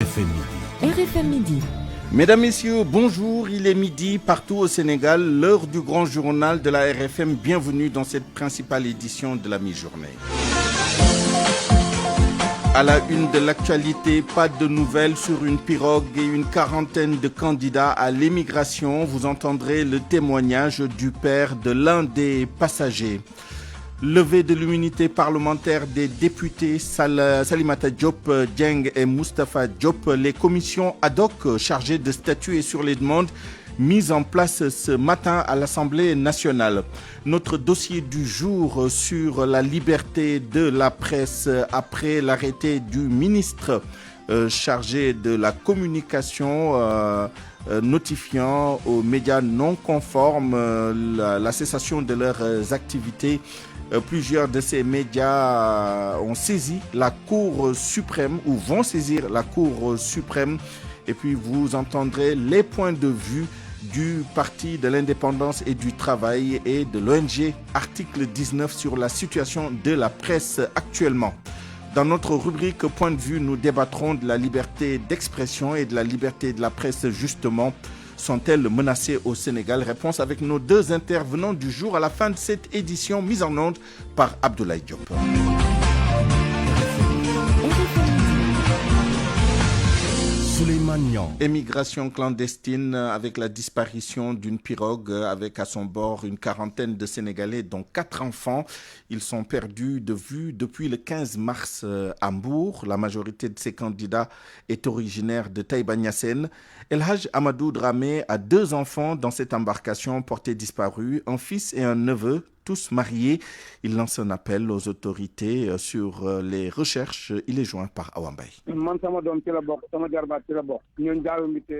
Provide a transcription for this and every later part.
RFM Midi. RFM Midi. Mesdames, Messieurs, bonjour, il est midi partout au Sénégal, l'heure du grand journal de la RFM. Bienvenue dans cette principale édition de la mi-journée. À la une de l'actualité, pas de nouvelles sur une pirogue et une quarantaine de candidats à l'émigration. Vous entendrez le témoignage du père de l'un des passagers. Levée de l'immunité parlementaire des députés Salimata Diop, Dieng et Moustapha Diop. Les commissions ad hoc chargées de statuer sur les demandes mises en place ce matin à l'Assemblée nationale. Notre dossier du jour sur la liberté de la presse après l'arrêté du ministre chargé de la communication notifiant aux médias non conformes la cessation de leurs activités. Plusieurs de ces médias ont saisi la Cour suprême ou vont saisir la Cour suprême. Et puis vous entendrez les points de vue du Parti de l'indépendance et du travail et de l'ONG article 19 sur la situation de la presse actuellement. Dans notre rubrique Point de vue, nous débattrons de la liberté d'expression et de la liberté de la presse justement. Sont-elles menacées au Sénégal? Réponse avec nos deux intervenants du jour à la fin de cette édition mise en onde par Abdoulaye Diop. Émigration clandestine avec la disparition d'une pirogue avec à son bord une quarantaine de Sénégalais dont 4 enfants. Ils sont perdus de vue depuis le 15 mars à Mbour. La majorité de ces candidats est originaire de Taïba Niassène. El Hadj Amadou Dramé a 2 enfants dans cette embarcation portés disparus, un fils et un neveu, tous mariés. Il lance un appel aux autorités sur les recherches. Il est joint par Awambay.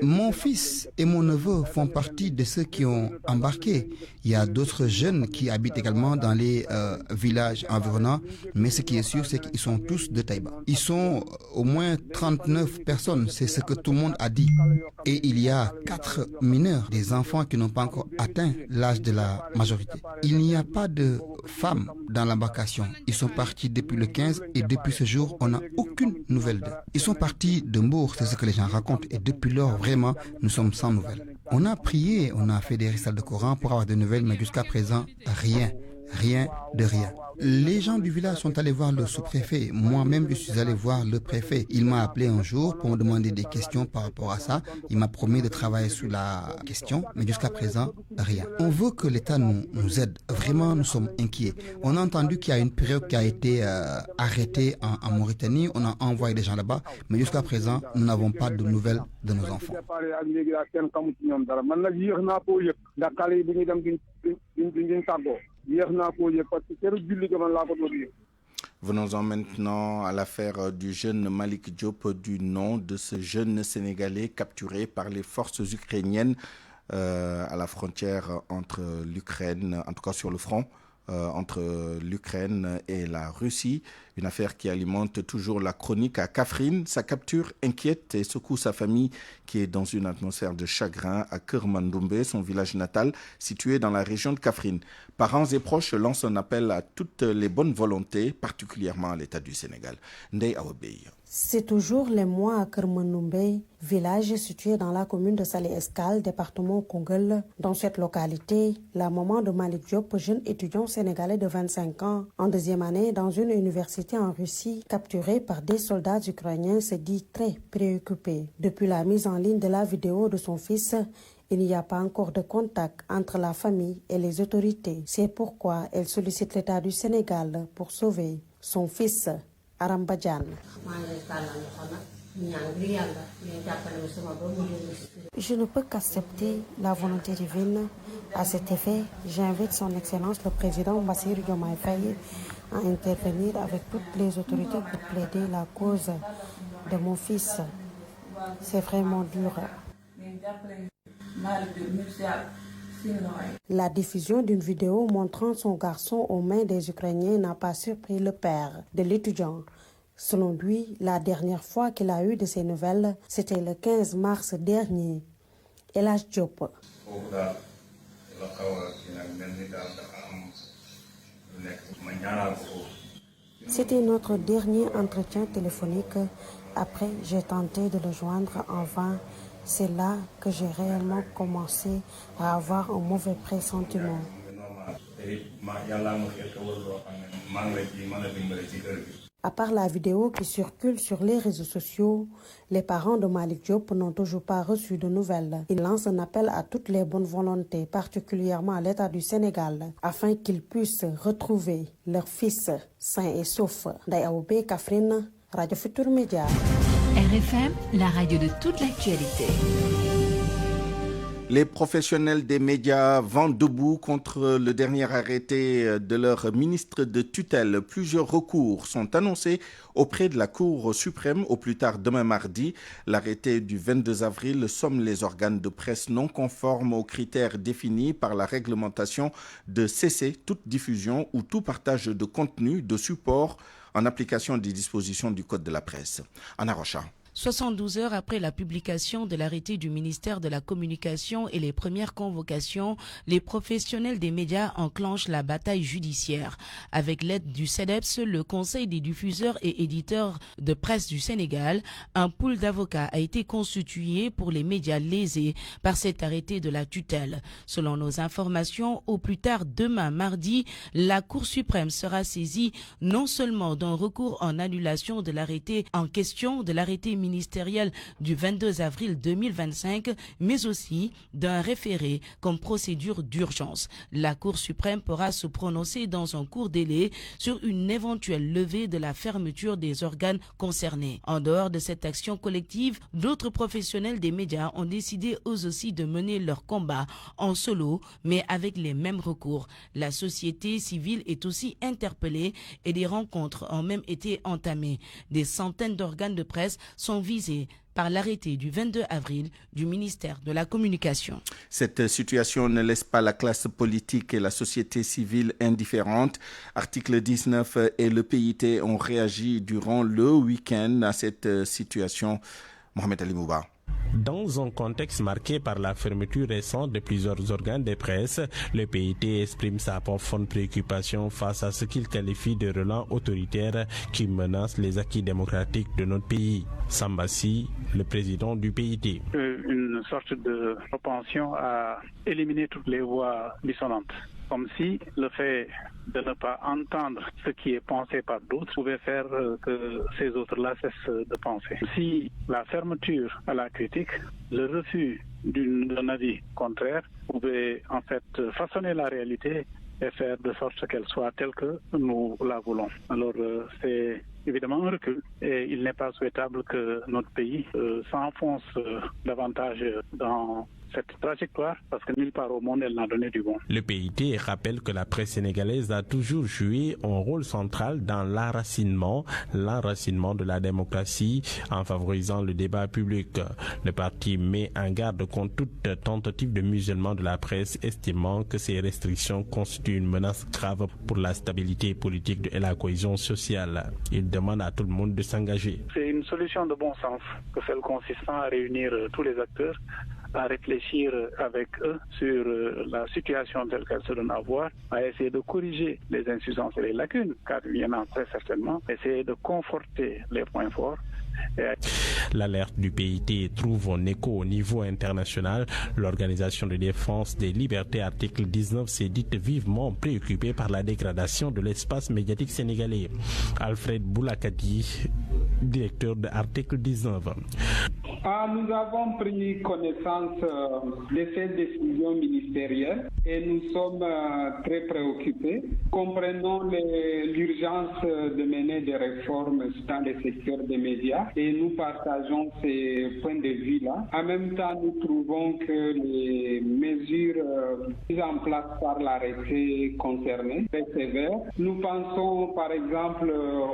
Mon fils et mon neveu font partie de ceux qui ont embarqué. Il y a d'autres jeunes qui habitent également dans les villages environnants, mais ce qui est sûr, c'est qu'ils sont tous de Taïba. Ils sont au moins 39 personnes, c'est ce que tout le monde a dit. Et il y a 4 mineurs, des enfants qui n'ont pas encore atteint l'âge de la majorité. Il n'y a pas de femmes dans l'embarcation. Ils sont partis depuis le 15 et depuis ce jour, on n'a aucune nouvelle d'eux. Ils sont partis de Mbour, c'est ce que les gens racontent. Et depuis lors, vraiment, nous sommes sans nouvelles. On a prié, on a fait des récitals de Coran pour avoir des nouvelles, mais jusqu'à présent, rien de rien. Les gens du village sont allés voir le sous-préfet. Moi-même, je suis allé voir le préfet. Il m'a appelé un jour pour me demander des questions par rapport à ça. Il m'a promis de travailler sur la question, mais jusqu'à présent, rien. On veut que l'État nous aide. Vraiment, nous sommes inquiets. On a entendu qu'il y a une période qui a été arrêtée en Mauritanie. On a envoyé des gens là-bas, mais jusqu'à présent, nous n'avons pas de nouvelles de nos enfants. Venons-en maintenant à l'affaire du jeune Malik Diop, du nom de ce jeune Sénégalais capturé par les forces ukrainiennes à la frontière entre l'Ukraine, en tout cas sur le front, entre l'Ukraine et la Russie. Une affaire qui alimente toujours la chronique à Kaffrine. Sa capture inquiète et secoue sa famille qui est dans une atmosphère de chagrin à Kermandoumbe, son village natal situé dans la région de Kaffrine. Parents et proches lancent un appel à toutes les bonnes volontés, particulièrement à l'État du Sénégal. Ndeye Awabey. C'est toujours les mois à Kermandoumbe, village situé dans la commune de Salé-Escale, département Koungheul. Dans cette localité, la maman de Malik Diop, jeune étudiant sénégalais de 25 ans, en 2e année dans une université en Russie, capturé par des soldats ukrainiens, se dit très préoccupée. Depuis la mise en ligne de la vidéo de son fils, il n'y a pas encore de contact entre la famille et les autorités. C'est pourquoi elle sollicite l'État du Sénégal pour sauver son fils. Arambadjan. Je ne peux qu'accepter la volonté divine. À cet effet, j'invite son Excellence le président Bassirou Diomaye Faye à intervenir avec toutes les autorités pour plaider la cause de mon fils. C'est vraiment dur. La diffusion d'une vidéo montrant son garçon aux mains des Ukrainiens n'a pas surpris le père de l'étudiant. Selon lui, la dernière fois qu'il a eu de ces nouvelles, c'était le 15 mars dernier. El Hadj Diop. C'était notre dernier entretien téléphonique Après, j'ai tenté de le joindre en vain. C'est là que j'ai réellement commencé à avoir un mauvais pressentiment. À part la vidéo qui circule sur les réseaux sociaux, les parents de Malick Diop n'ont toujours pas reçu de nouvelles. Ils lancent un appel à toutes les bonnes volontés, particulièrement à l'État du Sénégal, afin qu'ils puissent retrouver leur fils sain et sauf. Ndeye Aoubé, Kaffrine, Radio Futur Média. RFM, la radio de toute l'actualité. Les professionnels des médias vont debout contre le dernier arrêté de leur ministre de tutelle. Plusieurs recours sont annoncés auprès de la Cour suprême au plus tard demain mardi. L'arrêté du 22 avril somme les organes de presse non conformes aux critères définis par la réglementation de cesser toute diffusion ou tout partage de contenu, de support en application des dispositions du Code de la presse. Anna Rocha. 72 heures après la publication de l'arrêté du ministère de la Communication et les premières convocations, les professionnels des médias enclenchent la bataille judiciaire. Avec l'aide du CEDEPS, le Conseil des diffuseurs et éditeurs de presse du Sénégal, un pool d'avocats a été constitué pour les médias lésés par cet arrêté de la tutelle. Selon nos informations, au plus tard demain mardi, la Cour suprême sera saisie non seulement d'un recours en annulation de l'arrêté en question, de l'arrêté ministériel du 22 avril 2025, mais aussi d'un référé comme procédure d'urgence. La Cour suprême pourra se prononcer dans un court délai sur une éventuelle levée de la fermeture des organes concernés. En dehors de cette action collective, d'autres professionnels des médias ont décidé eux aussi de mener leur combat en solo, mais avec les mêmes recours. La société civile est aussi interpellée et des rencontres ont même été entamées. Des centaines d'organes de presse sont visés par l'arrêté du 22 avril du ministère de la Communication. Cette situation ne laisse pas la classe politique et la société civile indifférentes. Article 19 et le PIT ont réagi durant le week-end à cette situation. Mohamed Ali Mouba. Dans un contexte marqué par la fermeture récente de plusieurs organes de presse, le PIT exprime sa profonde préoccupation face à ce qu'il qualifie de relents autoritaires qui menacent les acquis démocratiques de notre pays. Sambassi, le président du PIT. Une sorte de propension à éliminer toutes les voix dissonantes. Comme si le fait de ne pas entendre ce qui est pensé par d'autres pouvait faire que ces autres-là cessent de penser. Si la fermeture à la critique, le refus d'un avis contraire pouvait en fait façonner la réalité et faire de sorte qu'elle soit telle que nous la voulons. Alors c'est évidemment un recul et il n'est pas souhaitable que notre pays s'enfonce davantage dans cette trajectoire parce que nulle part au monde elle n'a donné du bon. Le PIT rappelle que la presse sénégalaise a toujours joué un rôle central dans l'enracinement de la démocratie en favorisant le débat public. Le parti met en garde contre toute tentative de musellement de la presse, estimant que ces restrictions constituent une menace grave pour la stabilité politique et la cohésion sociale. Il demande à tout le monde de s'engager. C'est une solution de bon sens que celle consistant à réunir tous les acteurs, à réfléchir avec eux sur la situation telle qu'elle se donne à voir, à essayer de corriger les insuffisances et les lacunes, car il y en a très certainement, essayer de conforter les points forts. L'alerte du PIT trouve un écho au niveau international. L'Organisation de défense des libertés, article 19, s'est dite vivement préoccupée par la dégradation de l'espace médiatique sénégalais. Alfred Boulakadi, directeur de article 19. Nous avons pris connaissance de cette décision ministérielle et nous sommes très préoccupés. Comprenons l'urgence de mener des réformes dans le secteur des médias et nous partageons ces points de vue-là. En même temps, nous trouvons que les mesures mises en place par l'arrêté concerné très sévères. Nous pensons par exemple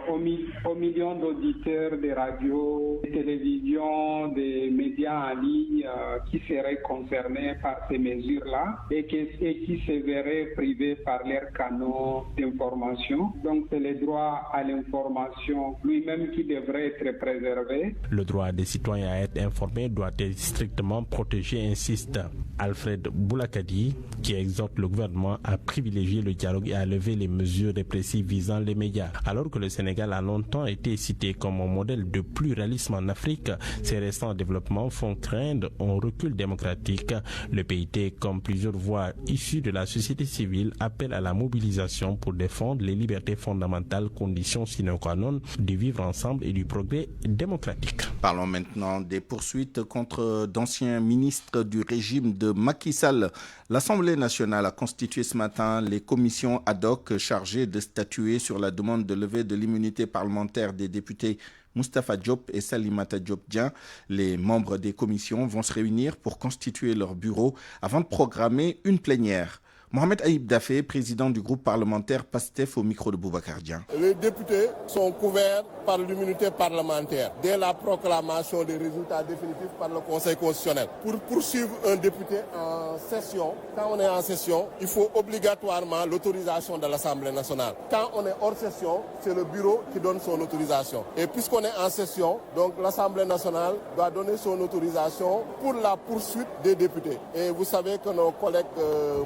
aux millions d'auditeurs des radios, des télévisions, des médias en ligne qui seraient concernés par ces mesures-là et qui se verraient privés par leurs canaux d'information. Donc c'est le droit à l'information lui-même qui devrait être préservé. Le droit des citoyens à être informés doit être strictement protégé, insiste Alfred Boulakadi, qui exhorte le gouvernement à privilégier le dialogue et à lever les mesures répressives visant les médias. Alors que le Sénégal a longtemps été cité comme un modèle de pluralisme en Afrique, ces récents développements font craindre un recul démocratique. Le PIT, comme plusieurs voix issues de la société civile, appelle à la mobilisation pour défendre les libertés fondamentales, conditions sine qua non du vivre ensemble et du progrès démocratique. Parlons maintenant des poursuites contre d'anciens ministres du régime de Macky Sall. L'Assemblée nationale a constitué ce matin les commissions ad hoc chargées de statuer sur la demande de levée de l'immunité parlementaire des députés Moustapha Diop et Salimata Diop-Dieng. Les membres des commissions vont se réunir pour constituer leur bureau avant de programmer une plénière. Mohamed Aïb Dafé, président du groupe parlementaire PASTEF, au micro de Boubacar Dieng. Les députés sont couverts par l'immunité parlementaire dès la proclamation des résultats définitifs par le Conseil constitutionnel. Pour poursuivre un député en session, quand on est en session, il faut obligatoirement l'autorisation de l'Assemblée nationale. Quand on est hors session, c'est le bureau qui donne son autorisation. Et puisqu'on est en session, donc l'Assemblée nationale doit donner son autorisation pour la poursuite des députés. Et vous savez que nos collègues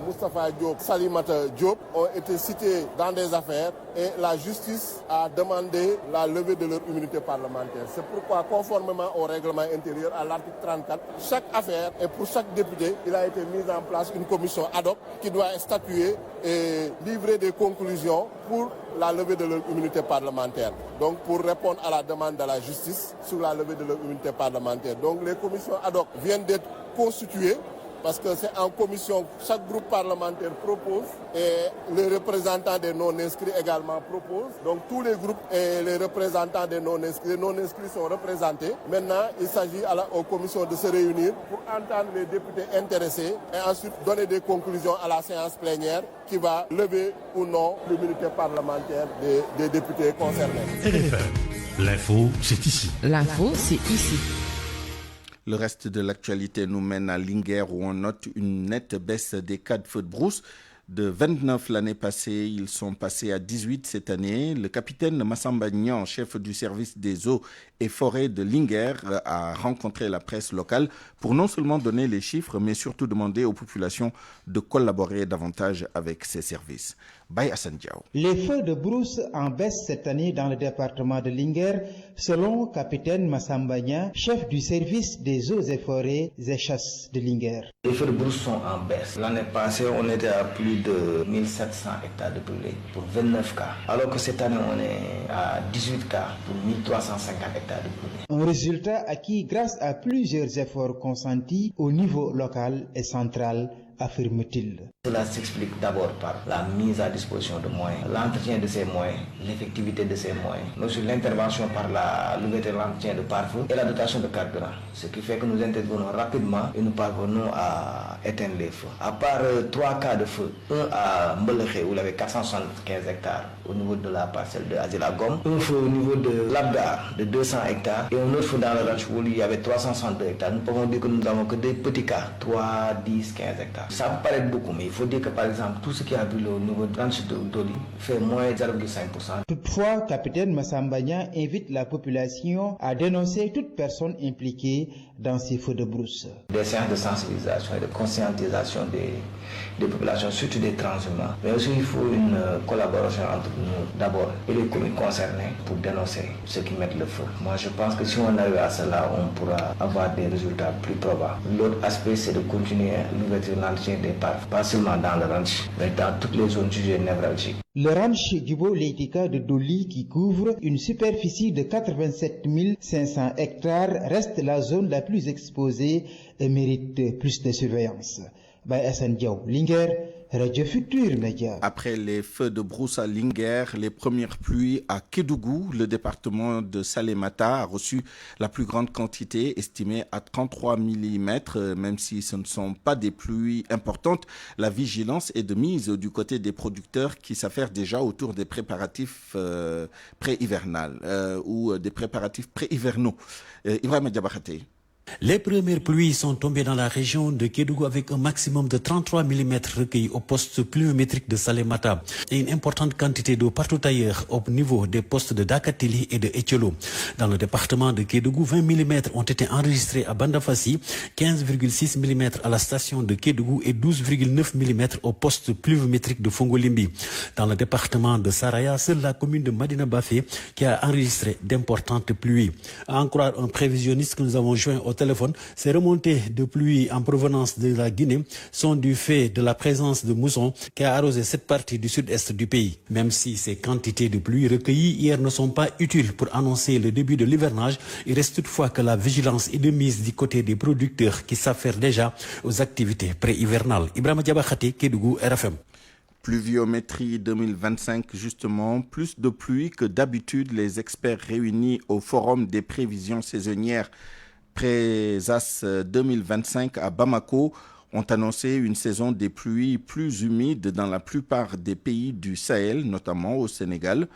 Moustapha Diop, Salimata Diop ont été cités dans des affaires et la justice a demandé la levée de leur immunité parlementaire. C'est pourquoi, conformément au règlement intérieur, à l'article 34, chaque affaire et pour chaque député, il a été mis en place une commission ad hoc qui doit statuer et livrer des conclusions pour la levée de leur immunité parlementaire. Donc pour répondre à la demande de la justice sur la levée de leur immunité parlementaire. Donc les commissions ad hoc viennent d'être constituées. Parce que c'est en commission, chaque groupe parlementaire propose et les représentants des non-inscrits également proposent. Donc tous les groupes et les représentants des non-inscrits sont représentés. Maintenant, il s'agit aux commissions de se réunir pour entendre les députés intéressés et ensuite donner des conclusions à la séance plénière qui va lever ou non l'immunité parlementaire des députés concernés. RFM, l'info, c'est ici. L'info, c'est ici. Le reste de l'actualité nous mène à Linguère où on note une nette baisse des cas de feux de brousse. De 29 l'année passée, ils sont passés à 18 cette année. Le capitaine Massamba Niang, chef du service des eaux et forêts de Linguère, a rencontré la presse locale pour non seulement donner les chiffres, mais surtout demander aux populations de collaborer davantage avec ces services. Baye Hassan Diaw. Les feux de brousse en baisse cette année dans le département de Linguère, selon capitaine Massamba Niang, chef du service des eaux et forêts et chasses de Linguère. Les feux de brousse sont en baisse. L'année passée, on était à plus de 1700 hectares de brûlés pour 29 cas. Alors que cette année, on est à 18 cas pour 1350 hectares de brûlés. Un résultat acquis grâce à plusieurs efforts consentis au niveau local et central, affirme-t-il. Cela s'explique d'abord par la mise à disposition de moyens, l'entretien de ces moyens, l'effectivité de ces moyens, mais aussi l'intervention par l'ouverture de l'entretien de pare-feu et la dotation de carburant. Ce qui fait que nous intervenons rapidement et nous parvenons à éteindre les feux. À part 3 cas de feu, un à Mbeleché où il y avait 475 hectares au niveau de la parcelle de Azilagom, un feu au niveau de Labgar de 200 hectares et un autre feu dans le ranch où il y avait 362 hectares. Nous pouvons dire que nous n'avons que des petits cas, 3, 10, 15 hectares. Ça peut paraître beaucoup, mais il faut dire que par exemple, tout ce qui a brûlé au niveau de ranch de Doli fait moins 0,5%. Toutefois, capitaine Massamba Niang invite la population à dénoncer toute personne impliquée dans ces feux de brousse. Des séances de sensibilisation et de conscientisation des populations, surtout des transhumants. Mais aussi, il faut une collaboration entre nous d'abord et les communes concernées pour dénoncer ceux qui mettent le feu. Moi, je pense que si on arrive à cela, on pourra avoir des résultats plus probables. L'autre aspect, c'est de continuer l'ouverture de l'entretien des parcs, pas seulement dans le ranch, mais dans toutes les zones jugées névralgiques. Le ranch Djibo Leitika de Doli, qui couvre une superficie de 87 500 hectares, reste la zone la plus exposée et mérite plus de surveillance. Baye Hassan Diaw, Linguère, Radio Futur Média. Après les feux de brousse à Linguère, les premières pluies à Kédougou, le département de Salémata a reçu la plus grande quantité, estimée à 33 mm. Même si ce ne sont pas des pluies importantes, la vigilance est de mise du côté des producteurs qui s'affairent déjà autour des préparatifs pré-hivernaux ou des préparatifs pré-hivernaux. Ibrahima Diabakhate. Les premières pluies sont tombées dans la région de Kédougou avec un maximum de 33 mm recueillis au poste pluviométrique de Salémata et une importante quantité d'eau partout ailleurs au niveau des postes de Dakatili et de Etchelo. Dans le département de Kédougou, 20 mm ont été enregistrés à Bandafassi, 15,6 mm à la station de Kédougou et 12,9 mm au poste pluviométrique de Fongolimbi. Dans le département de Saraya, seule la commune de Madina Bafé qui a enregistré d'importantes pluies. À en croire un prévisionniste que nous avons joint au téléphone, ces remontées de pluie en provenance de la Guinée sont du fait de la présence de moussons qui a arrosé cette partie du sud-est du pays. Même si ces quantités de pluie recueillies hier ne sont pas utiles pour annoncer le début de l'hivernage, il reste toutefois que la vigilance est de mise du côté des producteurs qui s'affairent déjà aux activités pré-hivernales. Ibrahima Diabakhati, Kédougou, RFM. Pluviométrie 2025, justement, plus de pluie que d'habitude. Les experts réunis au Forum des prévisions saisonnières Présas 2025 à Bamako ont annoncé une saison des pluies plus humides dans la plupart des pays du Sahel, notamment au Sénégal.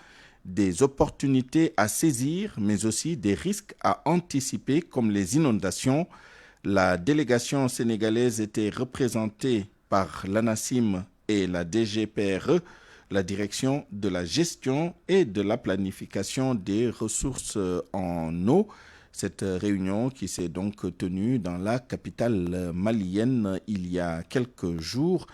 Des opportunités à saisir, mais aussi des risques à anticiper, comme les inondations. La délégation sénégalaise était représentée par l'ANACIM et la DGPRE, la direction de la gestion et de la planification des ressources en eau. Cette réunion qui s'est donc tenue dans la capitale malienne il y a quelques jours,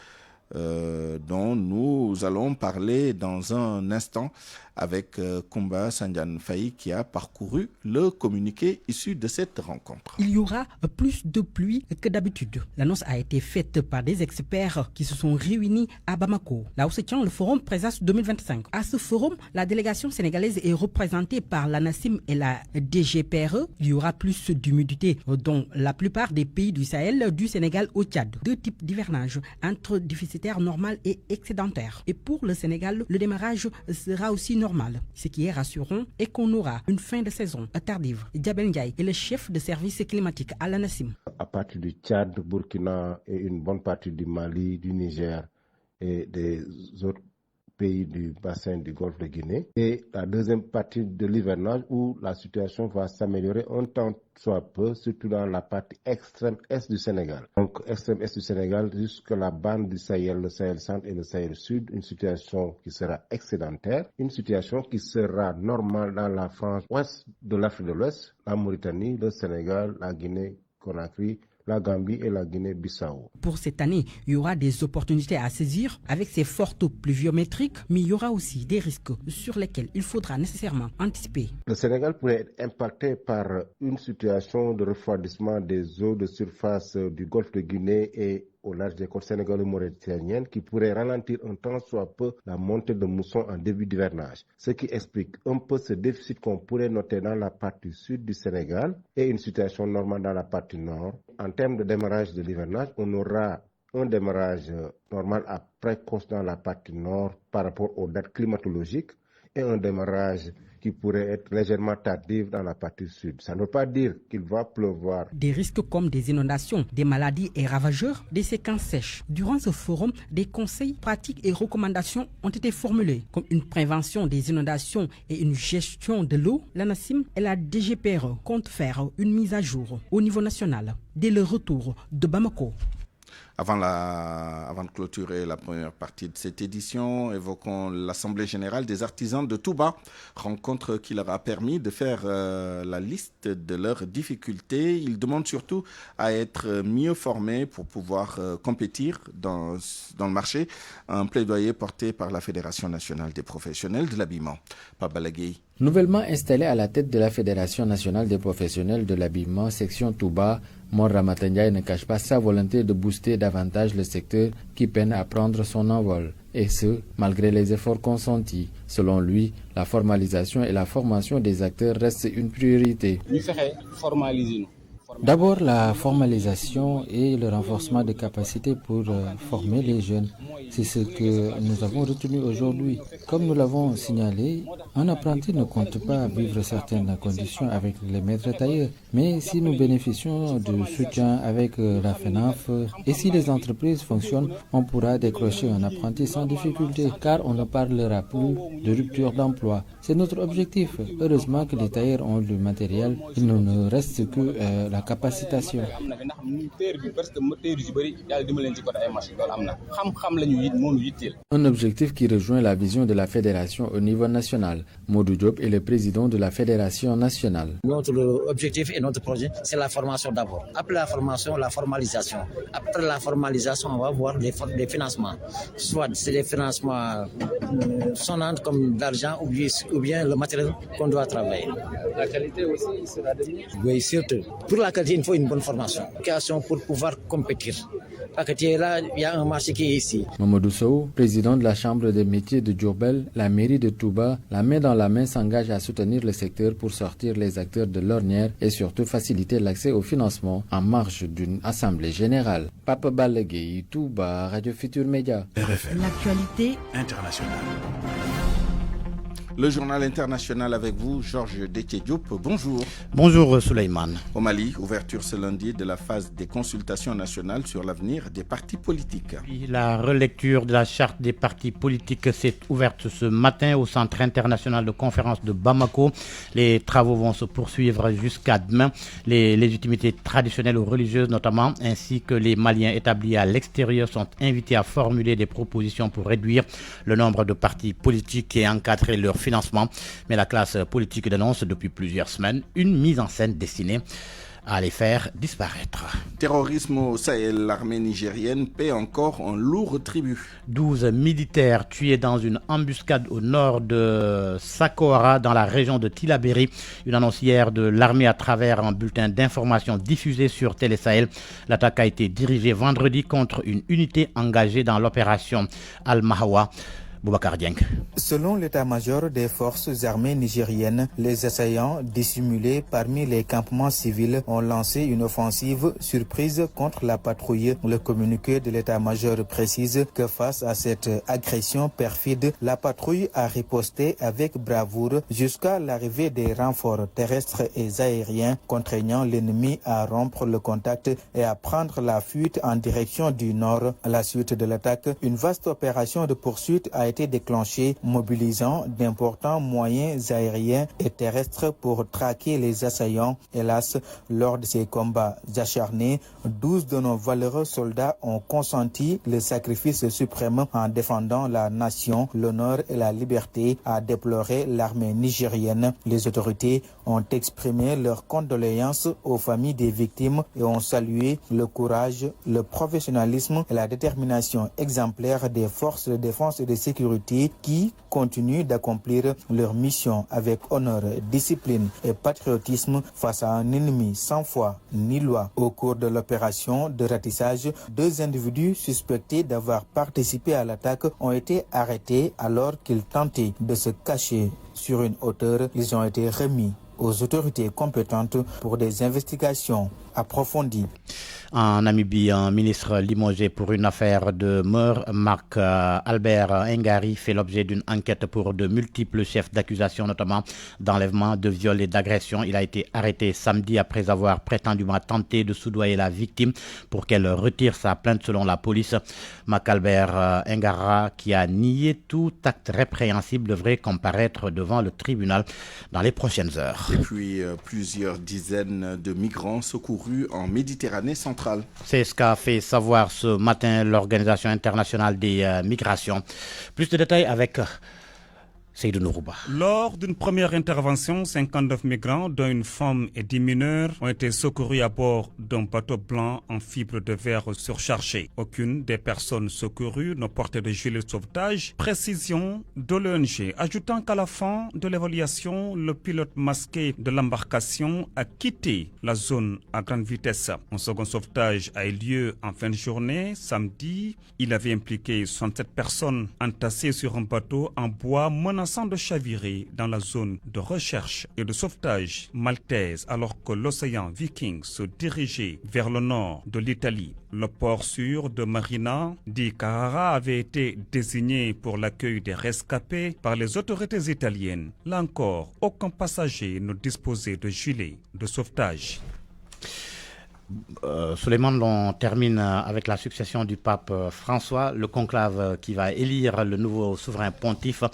dont nous allons parler dans un instant avec Koumba Sandiane Faye qui a parcouru le communiqué issu de cette rencontre. Il y aura plus de pluie que d'habitude. L'annonce a été faite par des experts qui se sont réunis à Bamako, là où se tient le forum Présas 2025. À ce forum, la délégation sénégalaise est représentée par l'ANACIM et la DGPRE. Il y aura plus d'humidité dans la plupart des pays du Sahel, du Sénégal au Tchad. Deux types d'hivernage, entre déficitaire normal et excédentaire. Et pour le Sénégal, le démarrage sera aussi normal. Ce qui est rassurant est qu'on aura une fin de saison tardive. Diabel Ndiaye est le chef de service climatique à l'ANACIM. À partir du Tchad, du Burkina et une bonne partie du Mali, du Niger et des autres pays du bassin du golfe de Guinée. Et la deuxième partie de l'hivernage où la situation va s'améliorer un tant soit peu, surtout dans la partie extrême est du Sénégal. Donc extrême est du Sénégal jusqu'à la bande du Sahel, le Sahel centre et le Sahel sud, une situation qui sera excédentaire, une situation qui sera normale dans la frange ouest de l'Afrique de l'Ouest, la Mauritanie, le Sénégal, la Guinée-Conakry, la Gambie et la Guinée-Bissau. Pour cette année, il y aura des opportunités à saisir avec ces fortes pluviométriques, mais il y aura aussi des risques sur lesquels il faudra nécessairement anticiper. Le Sénégal pourrait être impacté par une situation de refroidissement des eaux de surface du golfe de Guinée et au large des côtes sénégalo-mauritaniennes qui pourrait ralentir un tant soit peu la montée de moussons en début d'hivernage. Ce qui explique un peu ce déficit qu'on pourrait noter dans la partie sud du Sénégal et une situation normale dans la partie nord. En termes de démarrage de l'hivernage, on aura un démarrage normal à précoce dans la partie nord par rapport aux dates climatologiques et un démarrage qui pourrait être légèrement tardif dans la partie sud. Ça ne veut pas dire qu'il va pleuvoir. Des risques comme des inondations, des maladies et ravageurs, des séquences sèches. Durant ce forum, des conseils, pratiques et recommandations ont été formulés, comme une prévention des inondations et une gestion de l'eau. L'ANACIM et la DGPRE comptent faire une mise à jour au niveau national dès le retour de Bamako. Avant de clôturer la première partie de cette édition, évoquons l'Assemblée générale des artisans de Touba, rencontre qui leur a permis de faire la liste de leurs difficultés. Ils demandent surtout à être mieux formés pour pouvoir compétir dans le marché. Un plaidoyer porté par la Fédération nationale des professionnels de l'habillement. Pabalagui. Nouvellement installé à la tête de la Fédération nationale des professionnels de l'habillement, section Touba, Mor Ramatandiaï ne cache pas sa volonté de booster davantage le secteur qui peine à prendre son envol. Et ce, malgré les efforts consentis. Selon lui, la formalisation et la formation des acteurs restent une priorité. D'abord, la formalisation et le renforcement des capacités pour former les jeunes. C'est ce que nous avons retenu aujourd'hui. Comme nous l'avons signalé, un apprenti ne compte pas vivre certaines conditions avec les maîtres tailleurs. Mais si nous bénéficions de soutien avec la FENAF et si les entreprises fonctionnent, on pourra décrocher un apprenti sans difficulté, car on ne parlera plus de rupture d'emploi. C'est notre objectif. Heureusement que les tailleurs ont le matériel. Il ne reste que la la capacitation. Un objectif qui rejoint la vision de la fédération au niveau national. Modou Diop est le président de la fédération nationale. Notre objectif et notre projet, c'est la formation d'abord. Après la formation, la formalisation. Après la formalisation, on va voir les financements. Soit c'est des financements sonnants comme l'argent ou bien le matériel qu'on doit travailler. La qualité aussi sera de mieux. Oui, surtout. Pour la qualité, il faut une bonne formation. Pour pouvoir compétir. Parce que là, il y a un marché qui est ici. Mamadou Sow, président de la Chambre des métiers de Diourbel, la mairie de Touba, la main dans la main s'engage à soutenir le secteur pour sortir les acteurs de l'ornière et surtout faciliter l'accès au financement en marge d'une assemblée générale. Papa Balagué, Touba, Radio Futur Média. RFM. L'actualité internationale. Le journal international avec vous, Georges Déthié Diop. Bonjour. Bonjour Souleymane. Au Mali, ouverture ce lundi de la phase des consultations nationales sur l'avenir des partis politiques. La relecture de la charte des partis politiques s'est ouverte ce matin au Centre international de conférence de Bamako. Les travaux vont se poursuivre jusqu'à demain. Les légitimités traditionnelles ou religieuses notamment, ainsi que les Maliens établis à l'extérieur sont invités à formuler des propositions pour réduire le nombre de partis politiques et encadrer leur financement, mais la classe politique dénonce depuis plusieurs semaines une mise en scène destinée à les faire disparaître. Terrorisme au Sahel, l'armée nigérienne paie encore un lourd tribut. 12 militaires tués dans une embuscade au nord de Sakora, dans la région de Tillabéri. Une annonce hier de l'armée à travers un bulletin d'information diffusé sur Télé Sahel. L'attaque a été dirigée vendredi contre une unité engagée dans l'opération Al-Mahawa. Boubacar Dieng. Selon l'état-major des forces armées nigériennes, les assaillants dissimulés parmi les campements civils ont lancé une offensive surprise contre la patrouille. Le communiqué de l'état-major précise que face à cette agression perfide, la patrouille a riposté avec bravoure jusqu'à l'arrivée des renforts terrestres et aériens, contraignant l'ennemi à rompre le contact et à prendre la fuite en direction du nord. À la suite de l'attaque, une vaste opération de poursuite a été déclenchée, mobilisant d'importants moyens aériens et terrestres pour traquer les assaillants. Hélas, lors de ces combats acharnés, 12 de nos valeureux soldats ont consenti le sacrifice suprême en défendant la nation, l'honneur et la liberté, a déploré l'armée nigérienne. Les autorités ont exprimé leurs condoléances aux familles des victimes et ont salué le courage, le professionnalisme et la détermination exemplaire des forces de défense et de sécurité qui continuent d'accomplir leur mission avec honneur, discipline et patriotisme face à un ennemi sans foi ni loi. Au cours de l'opération de ratissage, 2 individus suspectés d'avoir participé à l'attaque ont été arrêtés alors qu'ils tentaient de se cacher sur une hauteur. Ils ont été remis aux autorités compétentes pour des investigations approfondies. En Namibie, un ministre limogé pour une affaire de meurtre, Marc Albert Ngari, fait l'objet d'une enquête pour de multiples chefs d'accusation, notamment d'enlèvement, de viol et d'agression. Il a été arrêté samedi après avoir prétendument tenté de soudoyer la victime pour qu'elle retire sa plainte selon la police. Marc Albert Ngara, qui a nié tout acte répréhensible, devrait comparaître devant le tribunal dans les prochaines heures. Et puis, plusieurs dizaines de migrants secourus en Méditerranée centrale. C'est ce qu'a fait savoir ce matin l'Organisation internationale des migrations. Plus de détails avec Seydou Nourouba. Lors d'une première intervention, 59 migrants, dont une femme et 10 mineurs, ont été secourus à bord d'un bateau blanc en fibre de verre surchargé. Aucune des personnes secourues n'a porté de gilet de sauvetage. Précision de l'ONG, ajoutant qu'à la fin de l'évaluation, le pilote masqué de l'embarcation a quitté la zone à grande vitesse. Un second sauvetage a eu lieu en fin de journée, samedi. Il avait impliqué 67 personnes entassées sur un bateau en bois menaçant de chavirer dans la zone de recherche et de sauvetage maltaise alors que l'océan Viking se dirigeait vers le nord de l'Italie. Le port sûr de Marina di Carrara avait été désigné pour l'accueil des rescapés par les autorités italiennes. Là encore, aucun passager ne disposait de gilet de sauvetage. Souleymane, on termine avec la succession du pape François, le conclave qui va élire le nouveau souverain pontife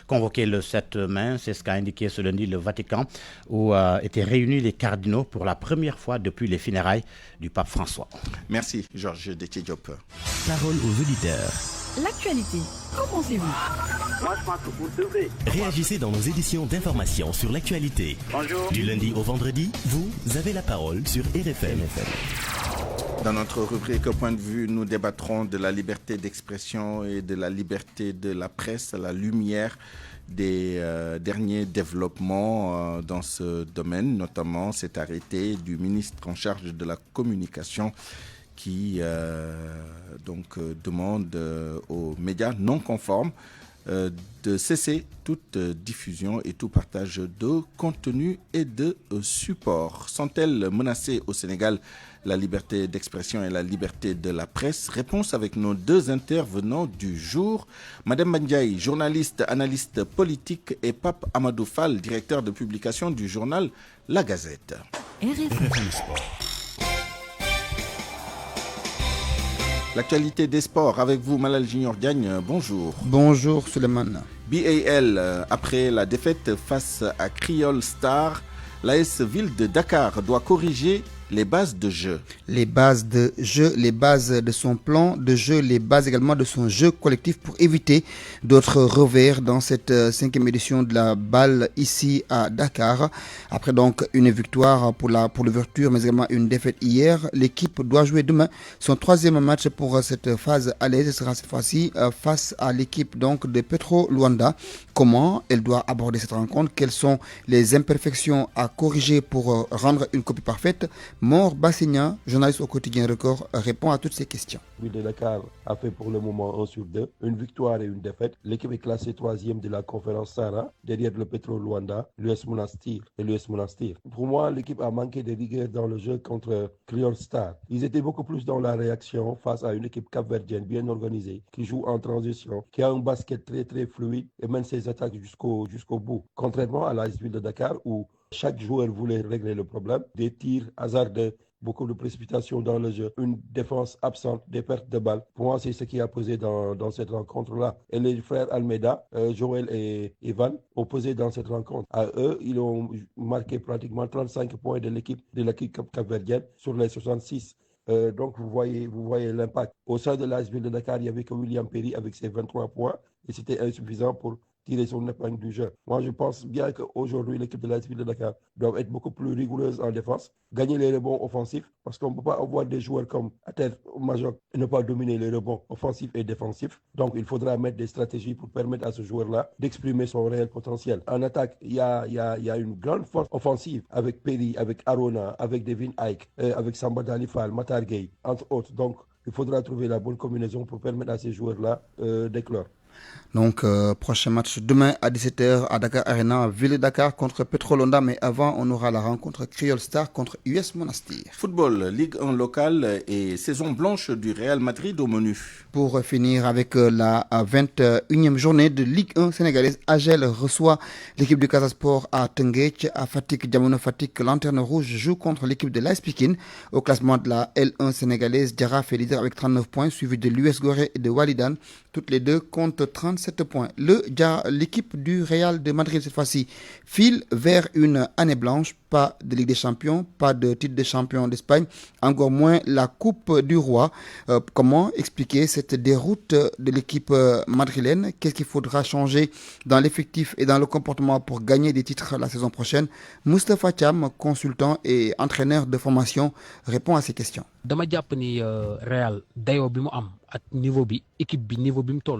convoqué le 7 mai. C'est ce qu'a indiqué ce lundi le Vatican, où étaient réunis les cardinaux pour la première fois depuis les funérailles du pape François. Merci Georges Détié-Diop. Parole aux auditeurs. L'actualité, qu'en pensez-vous? Moi, je pense que vous devez. Réagissez dans nos éditions d'information sur l'actualité. Bonjour. Du lundi au vendredi, vous avez la parole sur RFM. Dans notre rubrique Point de vue, nous débattrons de la liberté d'expression et de la liberté de la presse à la lumière des derniers développements dans ce domaine, notamment cet arrêté du ministre en charge de la communication qui demande aux médias non conformes de cesser toute diffusion et tout partage de contenu et de support. Sont-elles menacées au Sénégal la liberté d'expression et la liberté de la presse? Réponse avec nos deux intervenants du jour. Madame Mandiaye, journaliste, analyste politique, et Pape Amadou Fall, directeur de publication du journal La Gazette. RFM Sport. L'actualité des sports avec vous, Malal Junior Diagne. Bonjour. Bonjour, Souleymane. BAL, après la défaite face à Creole Star, l'AS Ville de Dakar doit corriger les bases de jeu. Les bases de jeu, les bases de son plan de jeu, les bases également de son jeu collectif pour éviter d'autres revers dans cette 5e édition de la BAL ici à Dakar. Après donc une victoire pour l'ouverture, mais également une défaite hier, l'équipe doit jouer demain son 3e match pour cette phase allaise. Ce sera cette fois-ci face à l'équipe donc de Petro Luanda. Comment elle doit aborder cette rencontre? Quelles sont les imperfections à corriger pour rendre une copie parfaite? Mor Bassigna, journaliste au quotidien Record, répond à toutes ces questions. Ville de Dakar a fait pour le moment 1/2, une victoire et une défaite. L'équipe est classée 3e de la conférence Sahara, derrière le Petro Luanda, l'US Monastir et l'US Monastir. Pour moi, l'équipe a manqué de rigueur dans le jeu contre Creole Star. Ils étaient beaucoup plus dans la réaction face à une équipe capverdienne bien organisée, qui joue en transition, qui a un basket très très fluide et mène ses attaques jusqu'au bout. Contrairement à la Ville de Dakar où chaque joueur voulait régler le problème, des tirs hasardeux, beaucoup de précipitations dans le jeu, une défense absente, des pertes de balles. Pour moi, c'est ce qui a posé dans cette rencontre-là. Et les frères Almeida, Joël et Ivan, ont posé dans cette rencontre. À eux, ils ont marqué pratiquement 35 points de l'équipe capverdienne sur les 66. Donc, vous voyez l'impact. Au sein de l'AS Ville de Dakar, il n'y avait que William Perry avec ses 23 points et c'était insuffisant pour tirer son épingle du jeu. Moi, je pense bien qu'aujourd'hui, l'équipe de l'AS Ville de Dakar doit être beaucoup plus rigoureuse en défense, gagner les rebonds offensifs, parce qu'on ne peut pas avoir des joueurs comme Ater Majok et ne pas dominer les rebonds offensifs et défensifs. Donc, il faudra mettre des stratégies pour permettre à ce joueur-là d'exprimer son réel potentiel. En attaque, il y a une grande force offensive avec Perry, avec Arona, avec Devin Ike, avec Samba Dalifal, Matar Gueye, entre autres. Donc, il faudra trouver la bonne combinaison pour permettre à ces joueurs-là d'éclore. Donc, prochain match demain à 17h à Dakar Arena, Ville de Dakar contre Petro Luanda. Mais avant, on aura la rencontre Creole Star contre US Monastir. Football, Ligue 1 locale et saison blanche du Real Madrid au menu. Pour finir avec la 21e journée de Ligue 1 sénégalaise, Agel reçoit l'équipe du Casa Sport à Tenguech. À Fatick, Diamono Fatick, Lanterne Rouge joue contre l'équipe de l'AS Pikine. Au classement de la L1 sénégalaise, Diarra fait leader avec 39 points, suivi de l'US Gorée et de Walidan. Toutes les deux comptent 37 points. L'équipe du Real de Madrid, cette fois-ci, file vers une année blanche. Pas de Ligue des Champions, pas de titre de champion d'Espagne, encore moins la Coupe du Roi. Comment expliquer cette déroute de l'équipe madrilène? Qu'est-ce qu'il faudra changer dans l'effectif et dans le comportement pour gagner des titres la saison prochaine? Moustapha Thiam, consultant et entraîneur de formation, répond à ces questions.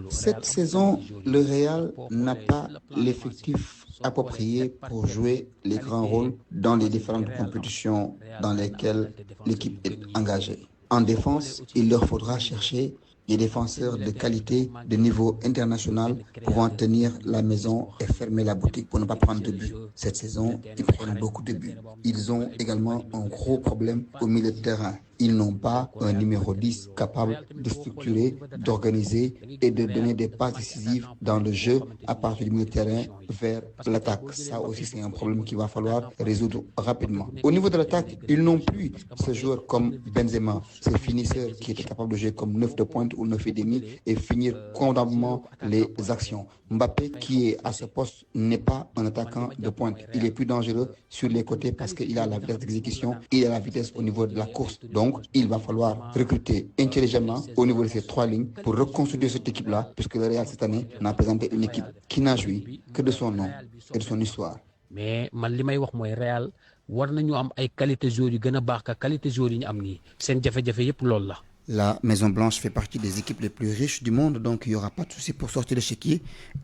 Cette saison, le Real n'a pas l'effectif approprié pour jouer les grands rôles dans les différentes compétitions dans lesquelles l'équipe est engagée. En défense, il leur faudra chercher des défenseurs de qualité de niveau international pouvant tenir la maison et fermer la boutique pour ne pas prendre de buts. Cette saison, ils prennent beaucoup de buts. Ils ont également un gros problème au milieu de terrain. Ils n'ont pas un numéro 10 capable de structurer, d'organiser et de donner des passes décisives dans le jeu à partir du milieu de terrain vers l'attaque. Ça aussi, c'est un problème qu'il va falloir résoudre rapidement. Au niveau de l'attaque, ils n'ont plus ce joueur comme Benzema, ce finisseur qui était capable de jouer comme 9 de pointe ou 9,5 et finir convenablement les actions. Mbappé, qui est à ce poste, n'est pas un attaquant de pointe. Il est plus dangereux sur les côtés parce qu'il a la vitesse d'exécution, il a la vitesse au niveau de la course. Donc, il va falloir recruter intelligemment au niveau de ces 3 lignes pour reconstruire cette équipe-là, puisque le Real cette année n'a présenté une équipe qui n'a joui que de son nom et de son histoire. Mais man li may wax mooy Real war nañu am ay qualité joueurs yu gën a baax ka qualité joueurs yi ñu am nii seen jafe-jafe yëpp loolu la. La Maison Blanche fait partie des équipes les plus riches du monde, donc il n'y aura pas de souci pour sortir le chéquier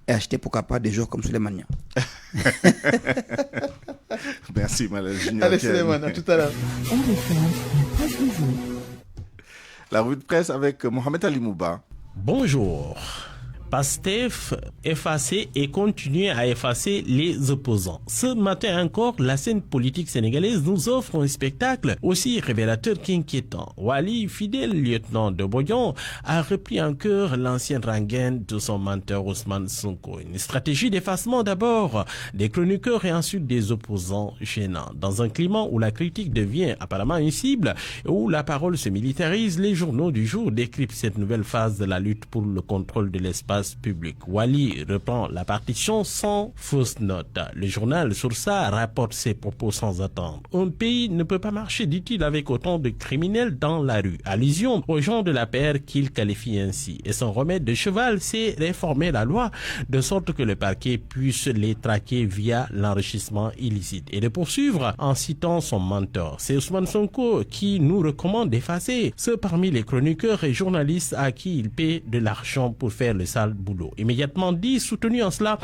et acheter pourquoi pas des joueurs comme Souleymania. Merci Malal Junior. Allez Souleymane, à tout à l'heure. La revue de presse avec Mohamed Ali Mouba. Bonjour. PASTEF effacer et continuer à effacer les opposants. Ce matin encore, la scène politique sénégalaise nous offre un spectacle aussi révélateur qu'inquiétant. Wali, fidèle lieutenant de Boyon, a repris en cœur l'ancienne rengaine de son menteur Ousmane Sonko. Une stratégie d'effacement d'abord des chroniqueurs et ensuite des opposants gênants. Dans un climat où la critique devient apparemment une cible et où la parole se militarise, les journaux du jour décryptent cette nouvelle phase de la lutte pour le contrôle de l'espace public. Wali reprend la partition sans fausse note. Le journal Sourça rapporte ses propos sans attendre. Un pays ne peut pas marcher, dit-il, avec autant de criminels dans la rue. Allusion aux gens de la paire qu'il qualifie ainsi. Et son remède de cheval, c'est réformer la loi de sorte que le parquet puisse les traquer via l'enrichissement illicite et de poursuivre en citant son mentor. C'est Ousmane Sonko qui nous recommande d'effacer ceux parmi les chroniqueurs et journalistes à qui il paie de l'argent pour faire le sale boulot. Immédiatement dit, soutenu en cela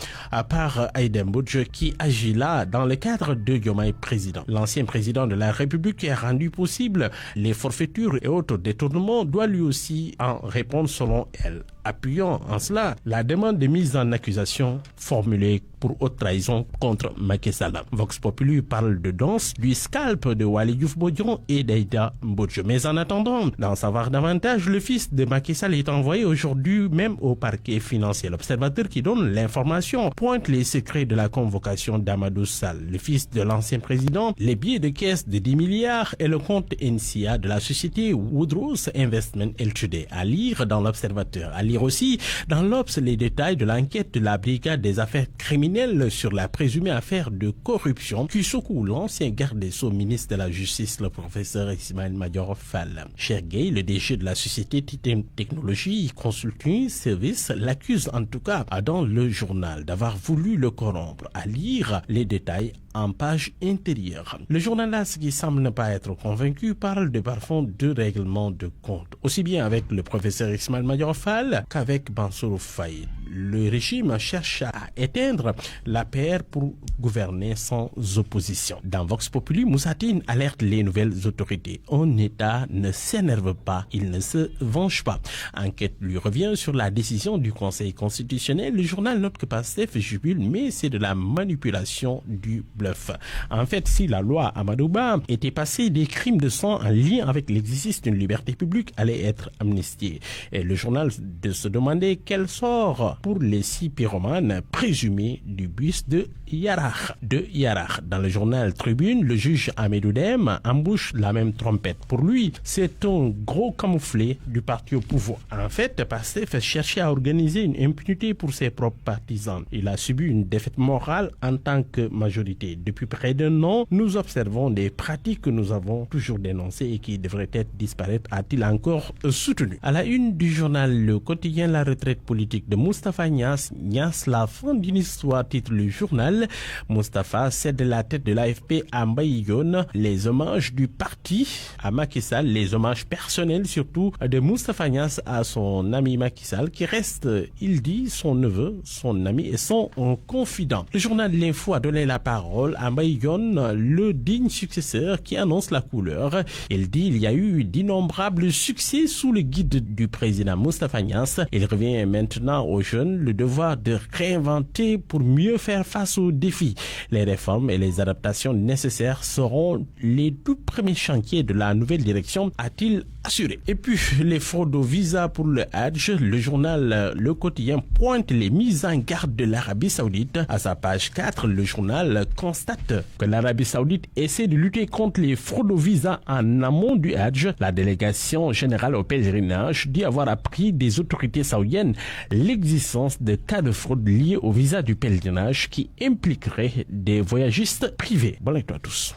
par Aïdem Boudj qui agit là dans le cadre de Diomaye président. L'ancien président de la République qui a rendu possible les forfaitures et autres détournements doit lui aussi en répondre selon elle, appuyant en cela la demande de mise en accusation formulée pour haute trahison contre Macky Sall. Vox Populi parle de danse, du scalp de Waly Diouf Bodian et d'Aïda Mbodj. Mais en attendant d'en savoir davantage, le fils de Macky Sall est envoyé aujourd'hui même au parquet financier. L'observateur qui donne l'information pointe les secrets de la convocation d'Amadou Sall, le fils de l'ancien président, les billets de caisse de 10 milliards et le compte NCA de la société Woodrose Investment Ltd. À lire dans l'observateur. À lire aussi dans l'Obs les détails de l'enquête de la brigade des affaires criminelles sur la présumée affaire de corruption qui secoue l'ancien garde des Sceaux ministre de la Justice, le professeur Ismaël Madior Fall. Cher Gay, le DG de la société Titan Technologies Consulting Service, l'accuse en tout cas dans le journal d'avoir voulu le corrompre. À lire les détails en page intérieure. Le journaliste qui semble ne pas être convaincu parle de parfum de règlement de compte, aussi bien avec le professeur Ismaël Madior Fall qu'avec Mansour Faye. Le régime cherche à éteindre la PR pour gouverner sans opposition. Dans Vox Populi, Moussatine alerte les nouvelles autorités. Un État ne s'énerve pas, il ne se venge pas. Enquête lui revient sur la décision du Conseil constitutionnel. Le journal note que PASTEF jubile, mais c'est de la manipulation du bluff. En fait, si la loi Amadouba était passée, des crimes de sang en lien avec l'exercice d'une liberté publique allaient être amnistiés. Et le journal de se demander quel sort pour les 6 pyromanes présumés du bus de Yarach. Dans le journal Tribune, le juge Ahmedou Dème embouche la même trompette. Pour lui, c'est un gros camouflet du parti au pouvoir. En fait, PASTEF cherchait à organiser une impunité pour ses propres partisans. Il a subi une défaite morale en tant que majorité. Depuis près d'un an, nous observons des pratiques que nous avons toujours dénoncées et qui devraient être disparaître, a-t-il encore soutenu. À la une du journal Le Quotidien, la retraite politique de Moustapha Niasse, la fin d'une histoire, titre le journal. Moustapha cède la tête de l'AFP à Mbaye Dione. Les hommages du parti à Macky Sall, les hommages personnels surtout de Moustapha Niasse à son ami Macky Sall, qui reste, il dit, son neveu, son ami et son confident. Le journal L'Info a donné la parole à Mbaye Dione, le digne successeur qui annonce la couleur. Il dit il y a eu d'innombrables succès sous le guide du président Moustapha Niasse. Il revient maintenant au jeu jeunes le devoir de réinventer pour mieux faire face aux défis. Les réformes et les adaptations nécessaires seront les tout premiers chantiers de la nouvelle direction, a-t-il assuré. Et puis, les fraudes au visa pour le Hajj, le journal Le Quotidien pointe les mises en garde de l'Arabie Saoudite. À sa page 4, le journal constate que l'Arabie Saoudite essaie de lutter contre les fraudes au visa en amont du Hajj. La délégation générale au pèlerinage dit avoir appris des autorités saoudiennes l'existence de cas de fraude liés au visa du pèlerinage qui impliqueraient des voyagistes privés. Bonne lecture à tous.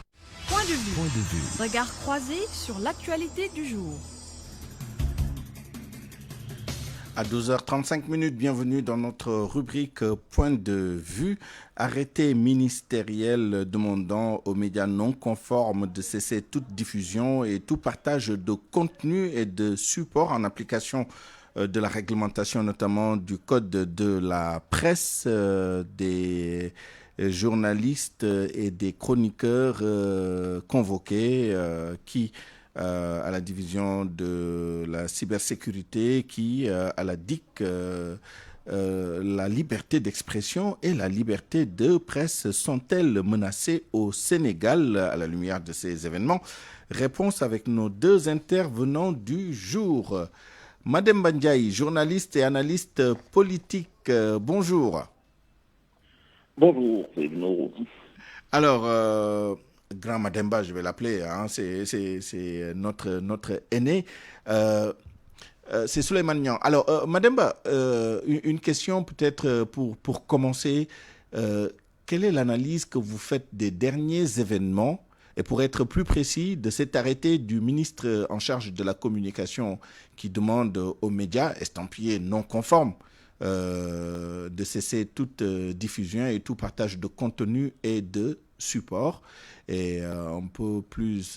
Point de vue. Regard croisé sur l'actualité du jour. À 12h35, bienvenue dans notre rubrique Point de vue. Arrêté ministériel demandant aux médias non conformes de cesser toute diffusion et tout partage de contenu et de support en application de la réglementation, notamment du code de la presse, des journalistes et des chroniqueurs convoqués qui à la division de la cybersécurité, qui à la DIC, la liberté d'expression et la liberté de presse sont-elles menacées au Sénégal à la lumière de ces événements? Réponse avec nos deux intervenants du jour. Madame Bandiaï, journaliste et analyste politique, bonjour. Bonjour. Alors, Grand Mademba, je vais l'appeler, hein, c'est notre aîné. C'est Souleymane Niang. Alors, Mademba, une question peut-être pour commencer. Quelle est l'analyse que vous faites des derniers événements et pour être plus précis de cet arrêté du ministre en charge de la communication qui demande aux médias estampillés non conformes de cesser toute diffusion et tout partage de contenu et de support, et un peu plus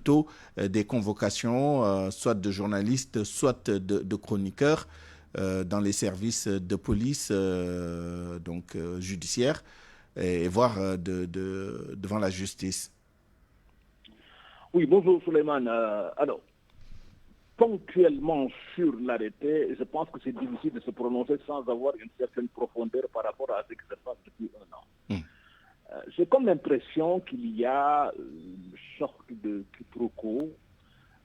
tôt des convocations soit de journalistes, soit de chroniqueurs dans les services de police judiciaire et voire devant la justice. Oui, bonjour Souleymane. Alors, ponctuellement sur l'arrêté, je pense que c'est difficile de se prononcer sans avoir une certaine profondeur par rapport à ce qui se passe depuis un an. J'ai comme l'impression qu'il y a une sorte de quiproquo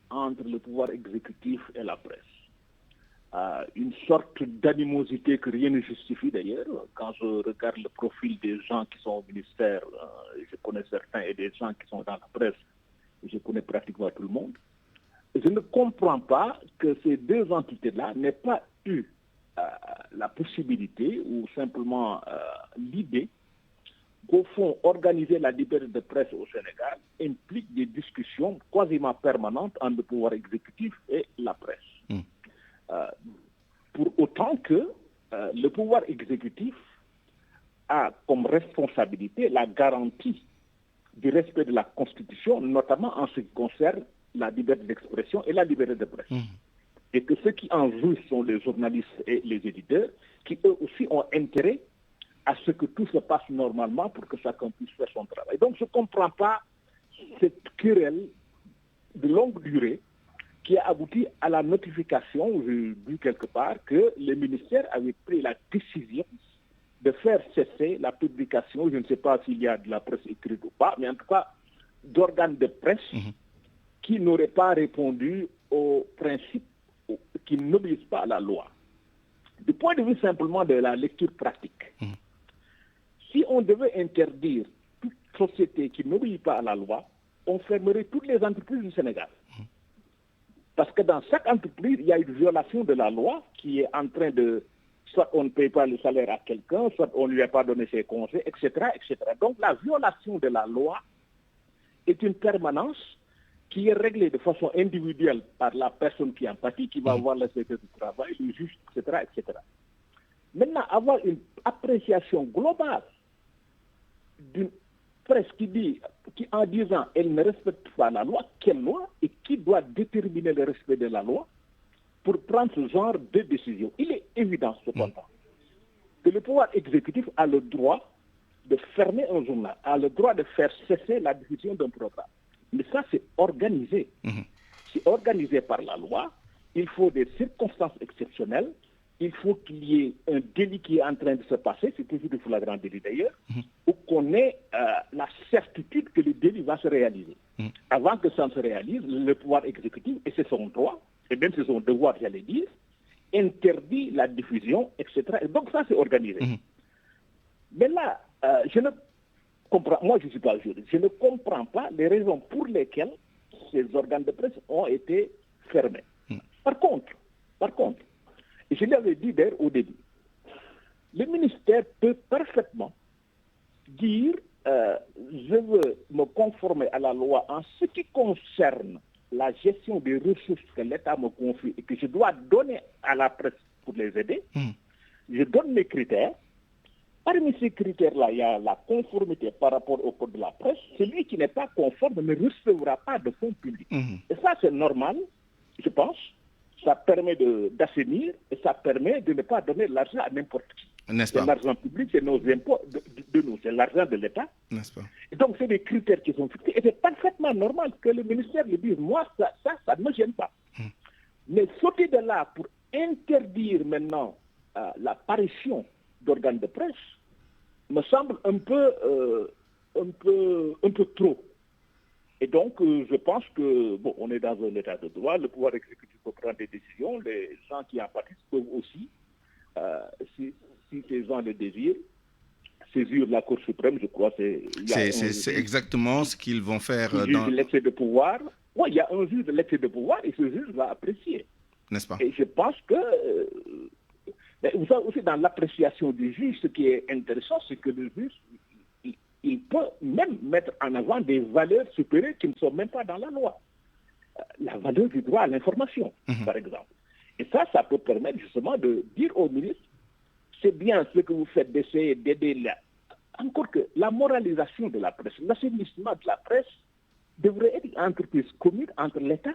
entre le pouvoir exécutif et la presse. Une sorte d'animosité que rien ne justifie d'ailleurs. Quand je regarde le profil des gens qui sont au ministère, je connais certains, et des gens qui sont dans la presse, je connais pratiquement tout le monde. Je ne comprends pas que ces deux entités-là n'aient pas eu la possibilité ou simplement l'idée qu'au fond, organiser la liberté de presse au Sénégal implique des discussions quasiment permanentes entre le pouvoir exécutif et la presse. Pour autant que le pouvoir exécutif a comme responsabilité la garantie du respect de la Constitution, notamment en ce qui concerne la liberté d'expression et la liberté de presse. Et que ceux qui en jouissent sont les journalistes et les éditeurs, qui eux aussi ont intérêt à ce que tout se passe normalement pour que chacun puisse faire son travail. Donc je ne comprends pas cette querelle de longue durée qui a abouti à la notification, j'ai vu quelque part, que le ministère avait pris la décision de faire cesser la publication, je ne sais pas s'il y a de la presse écrite ou pas, mais en tout cas d'organes de presse qui n'auraient pas répondu aux principes, qui n'obéissent pas à la loi. Du point de vue simplement de la lecture pratique, si on devait interdire toute société qui n'obéit pas à la loi, on fermerait toutes les entreprises du Sénégal. Parce que dans chaque entreprise, il y a une violation de la loi qui est en train de... Soit on ne paye pas le salaire à quelqu'un, soit on ne lui a pas donné ses congés, etc., etc. Donc la violation de la loi est une permanence qui est réglée de façon individuelle par la personne qui en pâtit, qui va voir le secteur du travail, le juge, etc., etc. Maintenant, avoir une appréciation globale d'une presse qui en disant elle ne respecte pas la loi, quelle loi et qui doit déterminer le respect de la loi pour prendre ce genre de décision. Il est évident cependant que le pouvoir exécutif a le droit de fermer un journal, a le droit de faire cesser la diffusion d'un programme. Mais ça, c'est organisé. C'est organisé par la loi. Il faut des circonstances exceptionnelles il faut qu'il y ait un délit qui est en train de se passer, c'est toujours du flagrant délit d'ailleurs, ou qu'on ait la certitude que le délit va se réaliser. Avant que ça ne se réalise, le pouvoir exécutif, et c'est son droit, et même c'est son devoir, j'allais dire, interdit la diffusion, etc. Et donc ça, c'est organisé. Mais là, je ne comprends, moi je ne suis pas juriste, je ne comprends pas les raisons pour lesquelles ces organes de presse ont été fermés. Par contre, et je l'avais dit d'ailleurs au début, le ministère peut parfaitement dire je veux me conformer à la loi en ce qui concerne la gestion des ressources que l'État me confie et que je dois donner à la presse pour les aider. Je donne mes critères. Parmi ces critères-là, il y a la conformité par rapport au code de la presse. Celui qui n'est pas conforme ne recevra pas de fonds publics. Et ça, c'est normal, je pense. Ça permet d'assainir et ça permet de ne pas donner l'argent à n'importe qui. N'est-ce pas? L'argent public, c'est nos impôts de nous, c'est l'argent de l'État. N'est-ce pas? Et donc, c'est des critères qui sont fixés. Et c'est parfaitement normal que le ministère lui dise, moi, ça ne me gêne pas. Mais sauter de là pour interdire maintenant l'apparition d'organes de presse me semble un peu trop. Et donc, je pense que, bon, on est dans un état de droit, le pouvoir exécutif peut prendre des décisions, les gens qui en participent peuvent aussi, si ces gens le désirent, saisir la Cour suprême, je crois. C'est exactement ce qu'ils vont faire. Dans l'excès de pouvoir. Oui, il y a un juge de l'excès de pouvoir et ce juge va apprécier. N'est-ce pas? Et je pense que, vous savez aussi dans l'appréciation du juge, ce qui est intéressant, c'est que le juge, il peut même mettre en avant des valeurs supérieures qui ne sont même pas dans la loi. La valeur du droit à l'information, par exemple. Et ça peut permettre justement de dire au ministre, c'est bien ce que vous faites d'essayer d'aider là. Encore que la moralisation de la presse, l'assainissement de la presse devrait être une entreprise commune entre l'État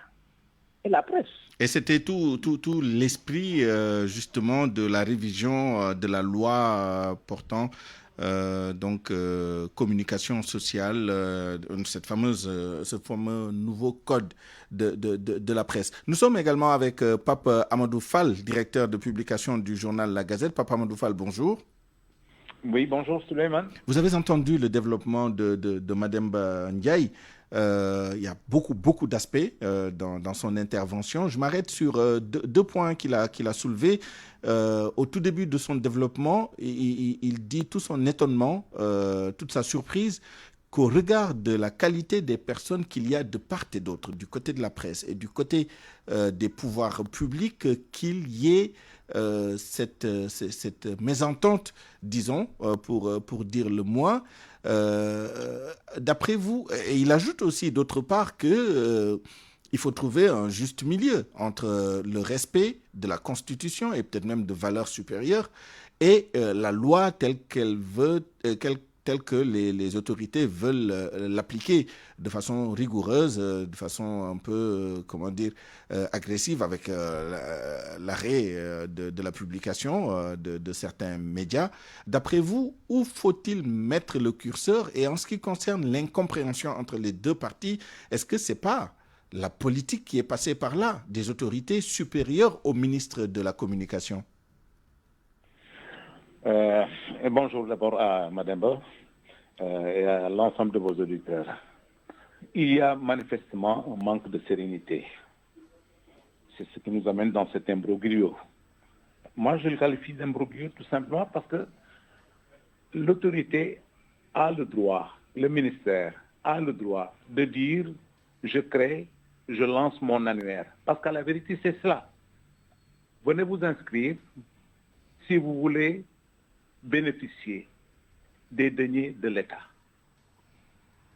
et la presse. Et c'était tout l'esprit justement de la révision de la loi portant communication sociale, ce fameux nouveau code de la presse. Nous sommes également avec Pape Amadou Fall, directeur de publication du journal La Gazette. Pape Amadou Fall, bonjour. Oui, bonjour Suleiman. Vous avez entendu le développement de Mademba Ndiaye. Il y a beaucoup d'aspects dans son intervention. Je m'arrête sur deux points qu'il a soulevés. Au tout début de son développement, il dit tout son étonnement, toute sa surprise, qu'au regard de la qualité des personnes qu'il y a de part et d'autre, du côté de la presse et du côté des pouvoirs publics, qu'il y ait cette mésentente, disons, pour dire le moins. D'après vous, et il ajoute aussi d'autre part que il faut trouver un juste milieu entre le respect de la Constitution et peut-être même de valeurs supérieures et la loi telle qu'elle veut, telle que les autorités veulent l'appliquer de façon rigoureuse, de façon un peu, agressive avec l'arrêt de la publication de certains médias. D'après vous, où faut-il mettre le curseur? Et en ce qui concerne l'incompréhension entre les deux parties, est-ce que ce n'est pas la politique qui est passée par là, des autorités supérieures au ministre de la Communication? Bonjour d'abord à Madame Ba et à l'ensemble de vos auditeurs. Il y a manifestement un manque de sérénité. C'est ce qui nous amène dans cet imbroglio. Moi, je le qualifie d'imbroglio tout simplement parce que l'autorité a le droit, le ministère a le droit de dire « je crée, je lance mon annuaire ». Parce qu'à la vérité, c'est cela. Venez vous inscrire si vous voulez bénéficier des deniers de l'État.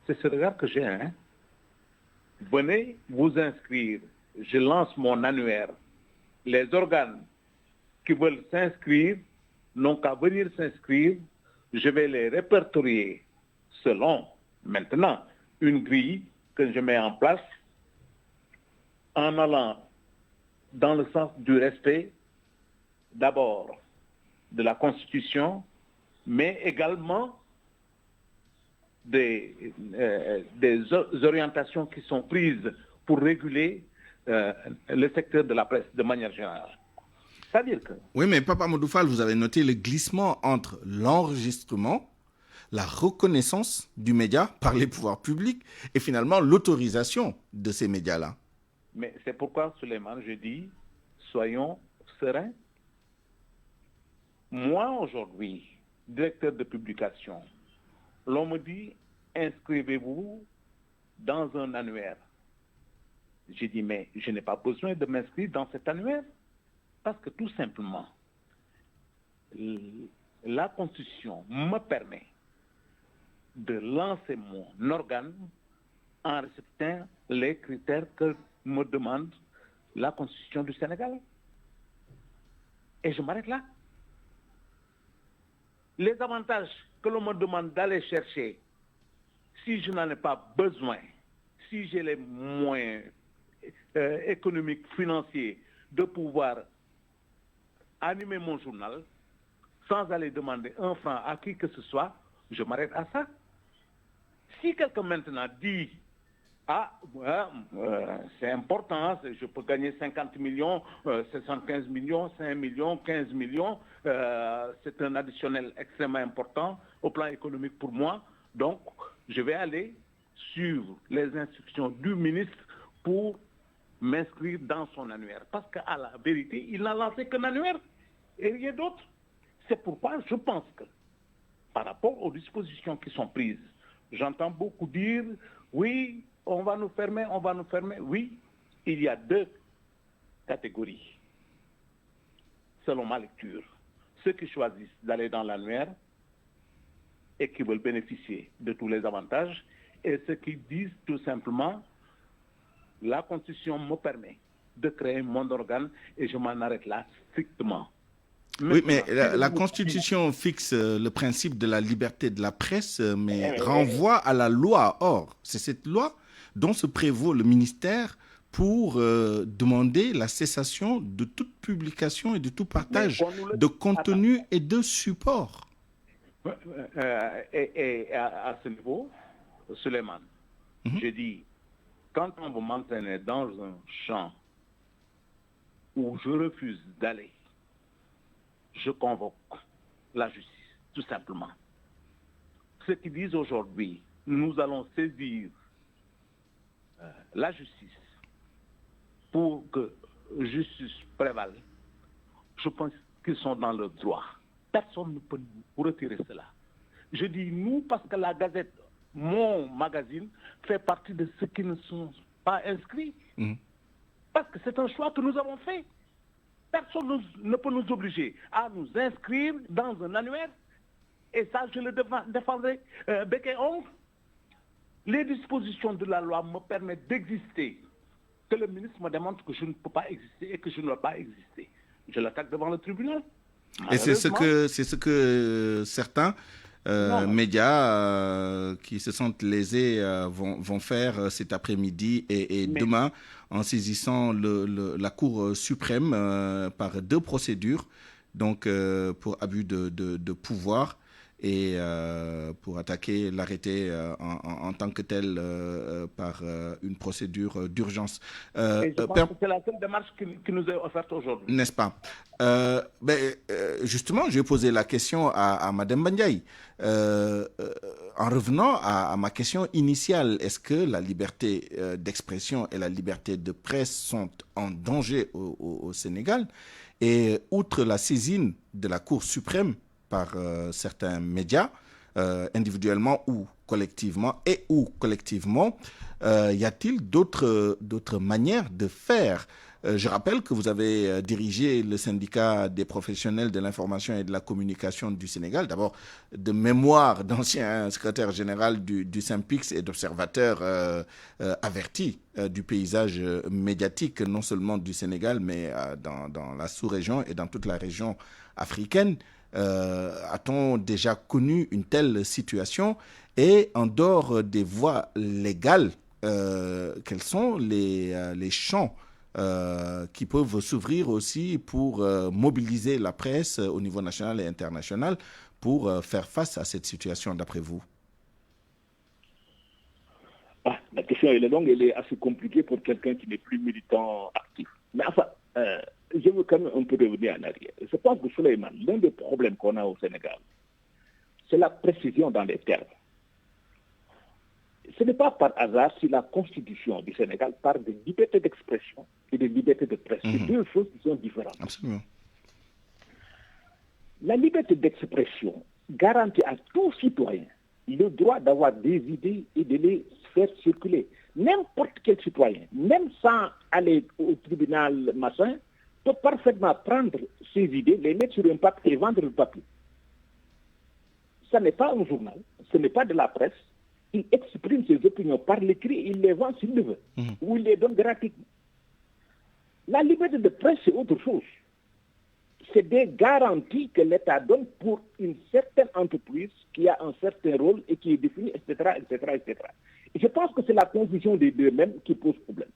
C'est ce regard que j'ai. Venez vous inscrire. Je lance mon annuaire. Les organes qui veulent s'inscrire n'ont qu'à venir s'inscrire. Je vais les répertorier selon, maintenant, une grille que je mets en place en allant dans le sens du respect, d'abord, de la Constitution, mais également des orientations qui sont prises pour réguler le secteur de la presse de manière générale. C'est-à-dire que... Oui, mais Papa Modou-Fall, vous avez noté le glissement entre l'enregistrement, la reconnaissance du média par les pouvoirs publics et finalement l'autorisation de ces médias-là. Mais c'est pourquoi, Souleymane, je dis, soyons sereins. Moi, aujourd'hui, directeur de publication, l'on me dit, inscrivez-vous dans un annuaire. J'ai dit, mais je n'ai pas besoin de m'inscrire dans cet annuaire parce que tout simplement, la Constitution me permet de lancer mon organe en respectant les critères que me demande la Constitution du Sénégal. Et je m'arrête là. Les avantages que l'on me demande d'aller chercher, si je n'en ai pas besoin, si j'ai les moyens économiques, financiers, de pouvoir animer mon journal sans aller demander un franc à qui que ce soit, je m'arrête à ça. Si quelqu'un maintenant dit c'est important, je peux gagner 50 millions, 75 millions, 5 millions, 15 millions, c'est un additionnel extrêmement important au plan économique pour moi, donc je vais aller suivre les instructions du ministre pour m'inscrire dans son annuaire. Parce qu'à la vérité, il n'a lancé qu'un annuaire et rien d'autre. C'est pourquoi je pense que par rapport aux dispositions qui sont prises, j'entends beaucoup dire, oui, on va nous fermer. Oui, il y a deux catégories, selon ma lecture. Ceux qui choisissent d'aller dans l'annuaire et qui veulent bénéficier de tous les avantages, et ceux qui disent tout simplement, la Constitution me permet de créer mon organe et je m'en arrête là strictement. Oui, mais la Constitution fixe le principe de la liberté de la presse, mais renvoie à la loi. Or, c'est cette loi dont se prévaut le ministère pour demander la cessation de toute publication et de tout partage de contenu et de support. Et à ce niveau, Souleymane, je dis, quand on veut m'entraîner dans un champ où je refuse d'aller, je convoque la justice, tout simplement. Ceux qui disent aujourd'hui, nous allons saisir la justice pour que justice prévale, je pense qu'ils sont dans le droit. Personne ne peut nous retirer cela. Je dis nous parce que la Gazette, mon magazine, fait partie de ceux qui ne sont pas inscrits. Parce que c'est un choix que nous avons fait. Personne ne peut nous obliger à nous inscrire dans un annuaire. Et ça, je le défendrai bec et ongle. Les dispositions de la loi me permettent d'exister. Que le ministre me demande que je ne peux pas exister et que je ne dois pas exister. Je l'attaque devant le tribunal. Et c'est ce que certains médias qui se sentent lésés vont faire cet après-midi et demain en saisissant la Cour suprême par deux procédures, donc pour abus de pouvoir et pour attaquer l'arrêté en tant que tel par une procédure d'urgence. Et je pense que c'est la seule démarche qui nous est offerte aujourd'hui. N'est-ce pas? Justement, je vais poser la question à Mme Bandiaï. En revenant à ma question initiale, est-ce que la liberté d'expression et la liberté de presse sont en danger au Sénégal? Et outre la saisine de la Cour suprême par certains médias, individuellement ou collectivement, y a-t-il d'autres manières de faire? Je rappelle que vous avez dirigé le syndicat des professionnels de l'information et de la communication du Sénégal, d'abord de mémoire d'ancien secrétaire général du SYNPICS et d'observateur averti du paysage médiatique, non seulement du Sénégal, mais dans la sous-région et dans toute la région africaine. A-t-on déjà connu une telle situation? Et en dehors des voies légales, quels sont les champs qui peuvent s'ouvrir aussi pour mobiliser la presse au niveau national et international pour faire face à cette situation, d'après vous? La question elle est longue, elle est assez compliquée pour quelqu'un qui n'est plus militant actif. Mais enfin, je veux quand même un peu revenir en arrière. Je pense que Souleymane, l'un des problèmes qu'on a au Sénégal, c'est la précision dans les termes. Ce n'est pas par hasard si la Constitution du Sénégal parle de liberté d'expression et de liberté de presse. C'est deux choses qui sont différentes. Absolument. La liberté d'expression garantit à tout citoyen le droit d'avoir des idées et de les faire circuler. N'importe quel citoyen, même sans aller au tribunal machin, peut parfaitement prendre ses idées, les mettre sur un papier et vendre le papier. Ce n'est pas un journal, ce n'est pas de la presse. Il exprime ses opinions par l'écrit, il les vend s'il le veut, ou il les donne gratuitement. La liberté de presse, c'est autre chose. C'est des garanties que l'État donne pour une certaine entreprise qui a un certain rôle et qui est définie, etc., etc., etc. Et je pense que c'est la confusion des deux mêmes qui pose problème.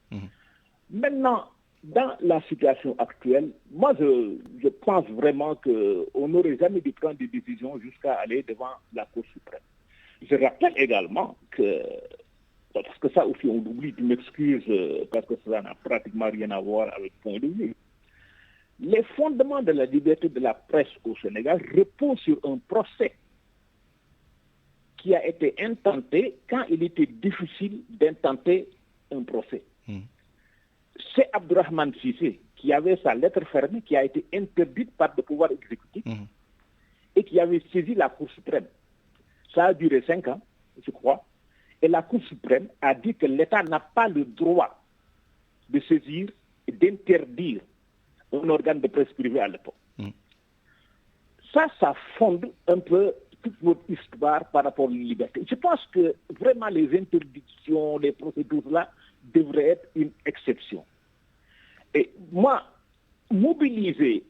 Maintenant, dans la situation actuelle, moi, je pense vraiment qu'on n'aurait jamais dû prendre des décisions jusqu'à aller devant la Cour suprême. Je rappelle également que, parce que ça aussi on oublie, tu m'excuses, parce que ça n'a pratiquement rien à voir avec le point de vue. Les fondements de la liberté de la presse au Sénégal reposent sur un procès qui a été intenté quand il était difficile d'intenter un procès. C'est Abdourahmane Cissé qui avait sa lettre fermée qui a été interdite par le pouvoir exécutif et qui avait saisi la Cour suprême. Ça a duré 5 ans, je crois, et la Cour suprême a dit que l'État n'a pas le droit de saisir et d'interdire un organe de presse privée à l'époque. Ça fonde un peu toute notre histoire par rapport à la liberté. Je pense que vraiment les interdictions, les procédures-là devraient être une exception. Et moi, mobiliser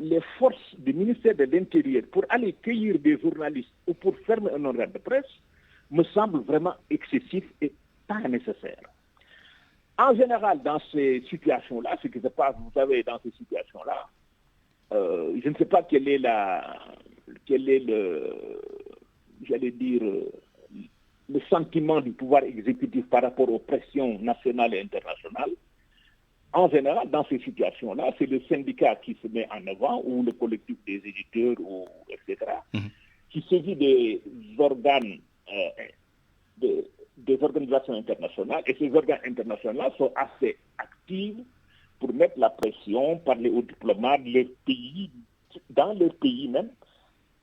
les forces du ministère de l'Intérieur pour aller cueillir des journalistes ou pour fermer un organe de presse me semble vraiment excessif et pas nécessaire. En général, dans ces situations-là, ce qui se passe, vous savez, dans ces situations-là, je ne sais pas quel est le sentiment du pouvoir exécutif par rapport aux pressions nationales et internationales. En général, dans ces situations-là, c'est le syndicat qui se met en avant, ou le collectif des éditeurs, etc., qui saisit des organes, des organisations internationales, et ces organes internationaux sont assez actifs pour mettre la pression, parler aux diplomates de leur pays, dans leur pays même,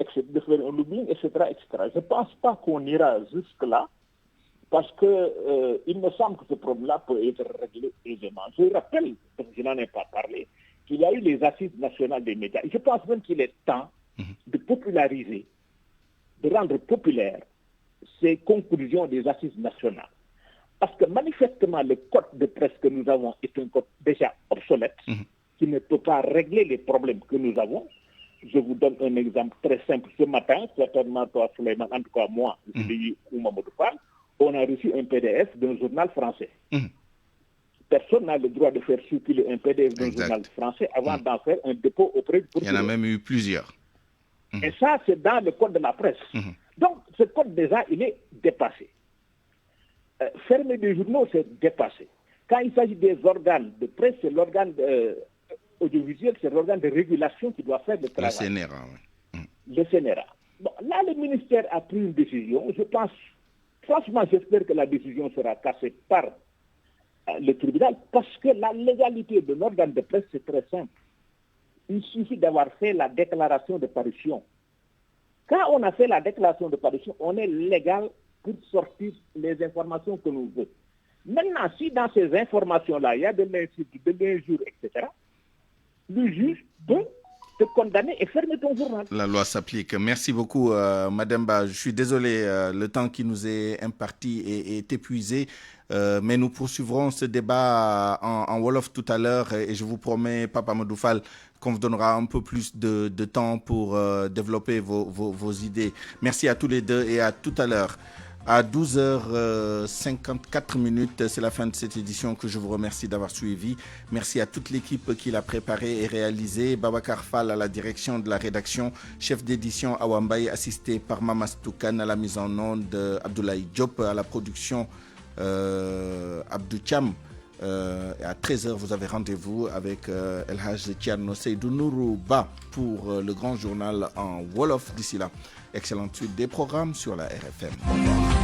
de faire un lobbying, etc., etc. Je ne pense pas qu'on ira jusque-là, parce que il me semble que ce problème-là peut être réglé aisément. Je rappelle, parce que je n'en ai pas parlé, qu'il y a eu les assises nationales des médias. Et je pense même qu'il est temps de populariser, de rendre populaire ces conclusions des assises nationales. Parce que manifestement, le code de presse que nous avons est un code déjà obsolète, qui ne peut pas régler les problèmes que nous avons. Je vous donne un exemple très simple. Ce matin, certainement toi, Souleymane, en tout cas moi, je l'ai eu ou Mamadou Fall, on a reçu un PDF d'un journal français. Personne n'a le droit de faire circuler un PDF d'un journal français avant d'en faire un dépôt auprès du procureur. Il y en a même eu plusieurs. Et ça, c'est dans le code de la presse. Donc, ce code déjà, il est dépassé. Fermer des journaux, c'est dépassé. Quand il s'agit des organes de presse, c'est l'organe audiovisuel, c'est l'organe de régulation qui doit faire le travail. Le CNRA, oui. Le CNRA. Bon, là, le ministère a pris une décision. Je pense, franchement, j'espère que la décision sera cassée par le tribunal, parce que la légalité de l'organe de presse, c'est très simple. Il suffit d'avoir fait la déclaration de parution. Quand on a fait la déclaration de parution, on est légal pour sortir les informations que nous voulons. Maintenant, si dans ces informations-là, il y a de l'insulte, de l'injure, etc., le juge peut te condamner et fermer ton journal. La loi s'applique. Merci beaucoup, Madame Ba. Je suis désolé, le temps qui nous est imparti est épuisé, mais nous poursuivrons ce débat en Wolof tout à l'heure et je vous promets, Papa Mamadou Fall, qu'on vous donnera un peu plus de temps pour développer vos idées. Merci à tous les deux et à tout à l'heure. À 12h54, c'est la fin de cette édition que je vous remercie d'avoir suivi. Merci à toute l'équipe qui l'a préparée et réalisée. Babacar Fall à la direction de la rédaction, chef d'édition Awambaye, assisté par Mamas Toukan à la mise en onde, Abdoulaye Diop à la production, Abdou Cham Et à 13h, vous avez rendez-vous avec El Hadj Thierno Seydou Nourou Ba pour le grand journal en Wolof. D'ici là, excellente suite des programmes sur la RFM. Au revoir.